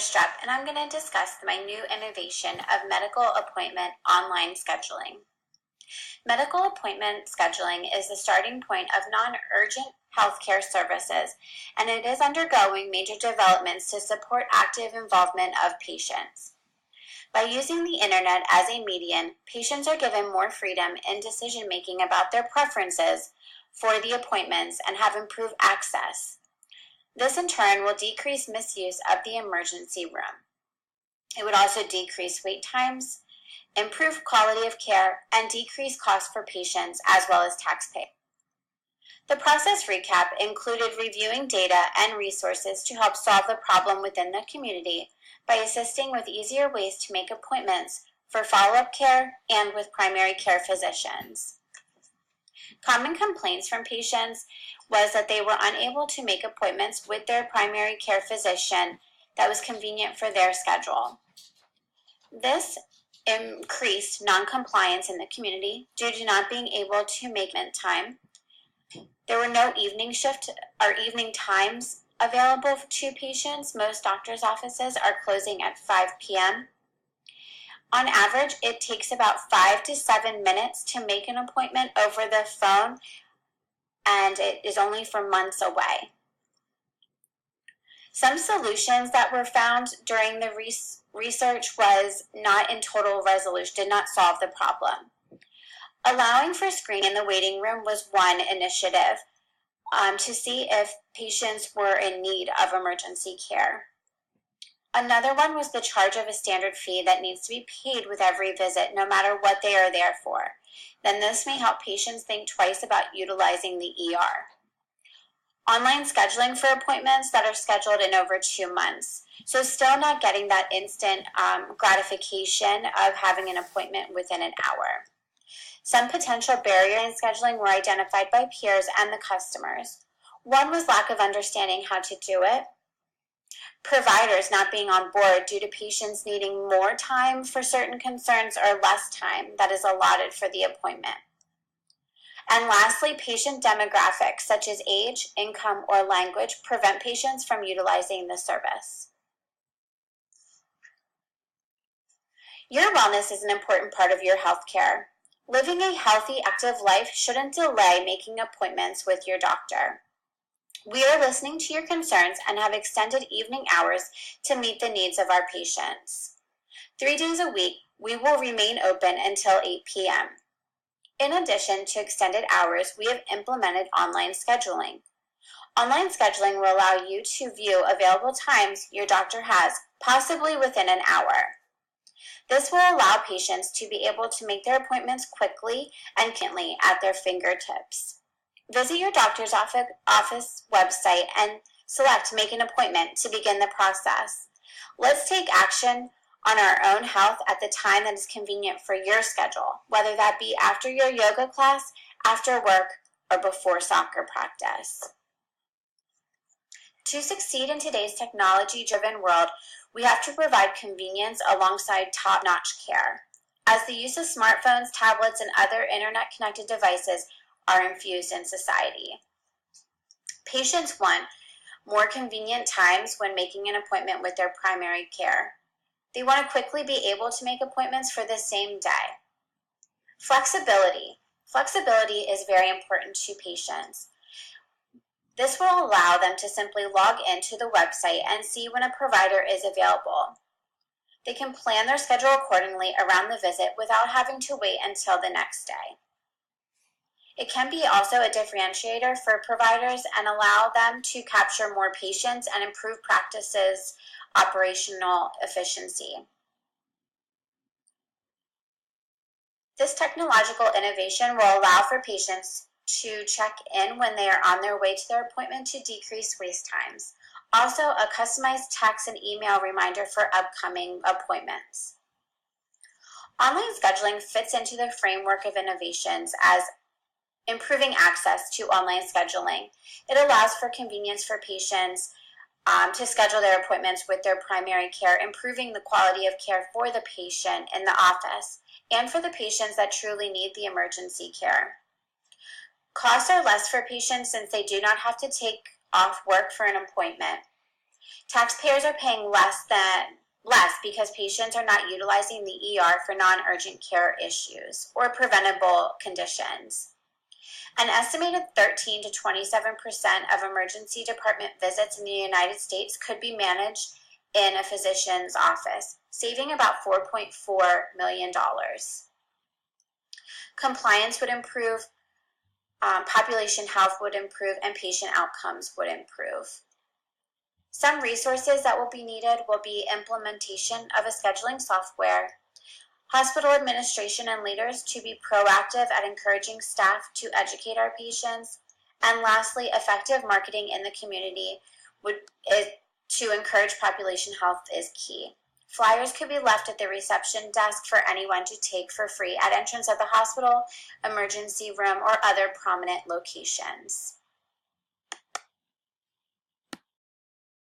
Strep, and I'm going to discuss my new innovation of medical appointment online scheduling. Medical appointment scheduling is the starting point of non-urgent healthcare services, and it is undergoing major developments to support active involvement of patients. By using the internet as a medium, patients are given more freedom in decision-making about their preferences for the appointments and have improved access. This in turn will decrease misuse of the emergency room. It would also decrease wait times, improve quality of care, and decrease costs for patients as well as taxpayers. The process recap included reviewing data and resources to help solve the problem within the community by assisting with easier ways to make appointments for follow-up care and with primary care physicians. Common complaints from patients was that they were unable to make appointments with their primary care physician that was convenient for their schedule. This increased non-compliance in the community due to not being able to make time. There were no evening shift or evening times available to patients. Most doctors' offices are closing at 5 p.m. On average, it takes about 5 to 7 minutes to make an appointment over the phone, and it is only for months away. Some solutions that were found during the research was not in total resolution, did not solve the problem. Allowing for screening in the waiting room was one initiative to see if patients were in need of emergency care. Another one was the charge of a standard fee that needs to be paid with every visit, no matter what they are there for. Then this may help patients think twice about utilizing the ER. Online scheduling for appointments that are scheduled in over 2 months. So still not getting that instant gratification of having an appointment within an hour. Some potential barriers in scheduling were identified by peers and the customers. One was lack of understanding how to do it. Providers not being on board due to patients needing more time for certain concerns or less time that is allotted for the appointment. And lastly, patient demographics such as age, income, or language prevent patients from utilizing the service. Your wellness is an important part of your health care. Living a healthy, active life shouldn't delay making appointments with your doctor. We are listening to your concerns and have extended evening hours to meet the needs of our patients. 3 days a week, we will remain open until 8 p.m. In addition to extended hours, we have implemented online scheduling. Online scheduling will allow you to view available times your doctor has, possibly within an hour. This will allow patients to be able to make their appointments quickly and conveniently at their fingertips. Visit your doctor's office website and select Make an Appointment to begin the process. Let's take action on our own health at the time that is convenient for your schedule, whether that be after your yoga class, after work, or before soccer practice. To succeed in today's technology-driven world, we have to provide convenience alongside top-notch care, as the use of smartphones, tablets, and other internet-connected devices are infused in society. Patients want more convenient times when making an appointment with their primary care. They want to quickly be able to make appointments for the same day. Flexibility. Flexibility is very important to patients. This will allow them to simply log into the website and see when a provider is available. They can plan their schedule accordingly around the visit without having to wait until the next day. It can be also a differentiator for providers and allow them to capture more patients and improve practices' operational efficiency. This technological innovation will allow for patients to check in when they are on their way to their appointment to decrease waste times. Also, a customized text and email reminder for upcoming appointments. Online scheduling fits into the framework of innovations as improving access to online scheduling. It allows for convenience for patients to schedule their appointments with their primary care, improving the quality of care for the patient in the office and for the patients that truly need the emergency care. Costs are less for patients since they do not have to take off work for an appointment. Taxpayers are paying less because patients are not utilizing the ER for non-urgent care issues or preventable conditions. An estimated 13 to 27% of emergency department visits in the United States could be managed in a physician's office, saving about $4.4 million. Compliance would improve, population health would improve, and patient outcomes would improve. Some resources that will be needed will be implementation of a scheduling software, hospital administration and leaders to be proactive at encouraging staff to educate our patients, and lastly, effective marketing in the community to encourage population health is key. Flyers could be left at the reception desk for anyone to take for free at entrance of the hospital, emergency room, or other prominent locations.